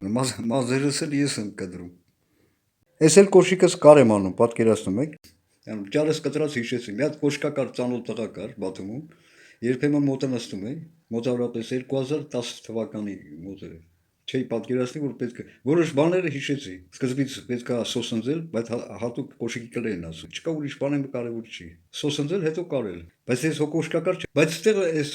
Մազերս էլ ես եմ կտրում։ Ես էլ կոշիկս կար եմ անում, պատկերացնում եք։ Ճարս կտրած հիշեցի, մի հատ կոշկակար ծանոթ տղա կար Բաթումում, երբեմն մոտենացնում էի, մոտավորապես 2010 թվականի մոտ է։ Չէի պատկերացնի, որ պետք է որոշ բաները հիշեցի։ Սկզբից պետք է սոսնձել, բայց հատուկ կոշիկի կլեն ասում։ Չկա ուրիշ բան եմ կարևոր չի։ Սոսնձել, հետո կարել։ Բայց ես հո կոշկակար չէ։ Բայց այստեղ այս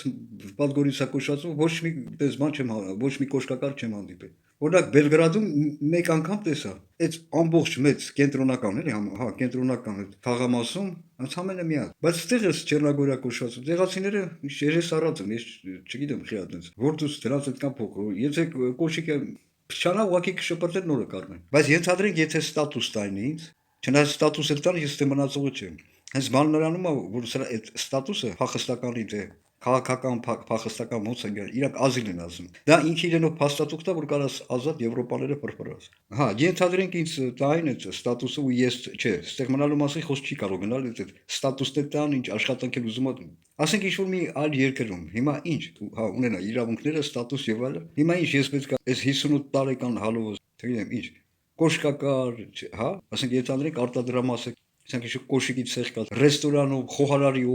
Պադգորիսա կոշացում ոչ մի պես բան չեմ ոչ մի կոշկակար չեմ հանդիպել։ Օրինակ Բելգրադում մեկ անգամ տեսա։ Այդ ամբողջ մեծ կենտրոնական էլի, հա, կենտրոնական այդ թաղամասում ընդհանրապես մի հատ։ Բայց այստեղ էս Չեռնագորիա կոշացում։ Տեղացիները երես առած են, ես չգիտեմ խի այդպես։ Որ դուս դրանց այդքան փոքր, եթե կոշիկը փչանա ուղակի կշպրտել նորը կառնեն։ Բայց ենթադրենք եթե ստատուս տային ինձ, չնայած ստատուսը տան ես դե մնացողը չեմ։ Հենց բան նրանում է, որ սրա այդ ստատուսը փախստականի դե քաղաքական փախստական ոնց են իրակ ազիլ են ասում։ Դա ինքը իրենով փաստաթուղթ է, որ կարաս ազատ Եվրոպաները փրփրած։ Հա, ենթադրենք ինձ տային այդ ստատուսը ու ես չէ, ստեղ մնալու մասին խոսք չի կարող գնալ այդ ստատուսն է տան, ինչ աշխատանք էլ ուզում ա։ Ասենք ինչ որ մի այլ երկրում, հիմա ինչ, հա, ունենա իրավունքները, ստատուս եւ այլն։ Հիմա ինչ ես պետք է այս 58 տարեկան հալով, չգիտեմ ինչ, կոշկակար, հա, ասենք ենթադրենք արտադրամաս է, ասենք ինչ կոշիկի ցեղ կա, ռեստորանում խոհարարի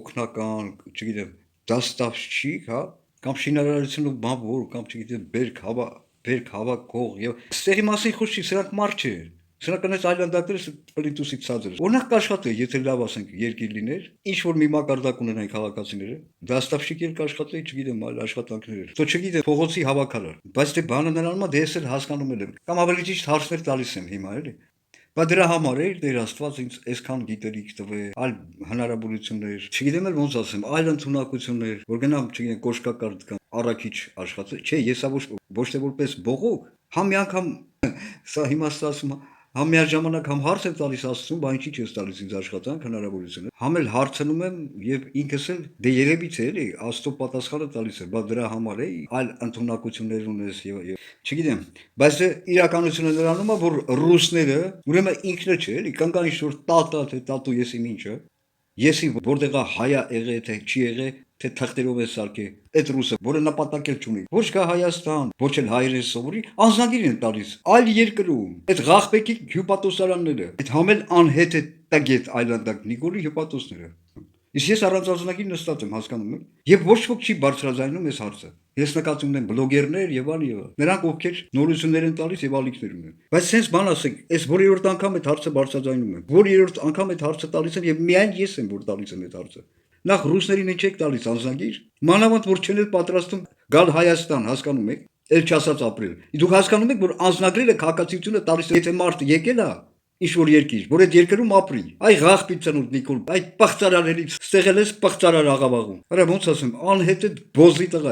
օգնական, չգիտեմ դաստավշիկ, հա, կամ շինարարությունում բանվոր, կամ չգիտեմ բերք հավաքող եւ ստեղի մասին խոսք չի, սրանք մարդ չէ։ Սրանք անես այլանդակները պլինտուսի ցածր։ Օրինակ կաշխատե, եթե լավ ասենք երկիր լիներ, ինչ որ մի մակարդակ ունենային քաղաքացիները, դաստավշիկեր կաշխատեի, չգիտեմ, այլ աշխատանքներ։ Թո չգիտեմ, փողոցի հավաքարար։ Բայց դե բանը նրանում է, դե ես էլ հասկանում եմ։ Կամ ավելի ճիշտ հարցներ տալիս եմ հիմա, էլի։ Բայց դրա համար է Տեր Աստված ինձ այսքան գիտելիք տվել, այլ հնարավորություններ, չգիտեմ էլ ոնց ասեմ, այլ ընդունակություններ, որ գնամ, չգիտեմ, կոշկակար կամ առաքիչ աշխատել։ Չէ, եսա ոչ թե որպես բողոք, համ մի անգամ սա հիմա ասում համ միաժամանակ համ հարց եմ տալիս Աստծուն, բա ինչի՞ չես տալիս ինձ աշխատանք հնարավորություն։ Համ էլ հարցնում եմ եւ ինքս էլ դե երևի չէ էլի Աստծո պատասխանը տալիս է, բա դրա համար է այլ ընդունակություններ ունես եւ չգիտեմ, բայց իրականությունը նրանում է, որ ռուսները ուրեմն ինքնը չէ էլի, կան ինչ որ տատա թե տատու եսի ինչը, եսի որտեղ է հայա եղե թե չի եղե, թե թղթերով է սարքե, այդ ռուսը, որը նպատակել չունի, ոչ կա Հայաստան, ոչ էլ հայերեն սովորի, անձնագիր են տալիս, այլ երկրում, այդ Ղախպեկի հյուպատոսարանները, այդ համել անհետ է տագետ այլանդակ Նիկոլի հյուպատոսները։ Իսկ ես առանց անձնագիր նստած եմ, հասկանում եք, եւ ոչ ոք չի բարձրաձայնում այս հարցը։ Ես նկատում ունեմ բլոգերներ եւ այլ եւ այլ։ Նրանք ովքեր նորություններ են տալիս եւ ալիքներ ունեն։ Բայց sense բան ասեք, այս որ երրորդ անգամ այդ հարցը բարձրաձայնում եմ։ Որ երրորդ անգամ այդ հարցը տալիս եմ եւ միայն ես եմ որ տալիս եմ այդ հարցը։ Նախ ռուսներին չեք տալիս անձնագիր, մանավանդ որ չեն էլ պատրաստում գալ Հայաստան, հասկանում եք, ել չասած ապրել։ Դուք հասկանում եք, որ անձնագրերը քաղաքացիությունը տալիս է, եթե մարդը եկել է ինչ որ երկիր, որ այդ երկրում ապրի։ Այ Ղախպի ծնունդ Նիկոլ, այ պղծարարներից ստեղել ես պղծարար աղավաղում։ Արա ոնց ասեմ, անհետ է բոզի տղա։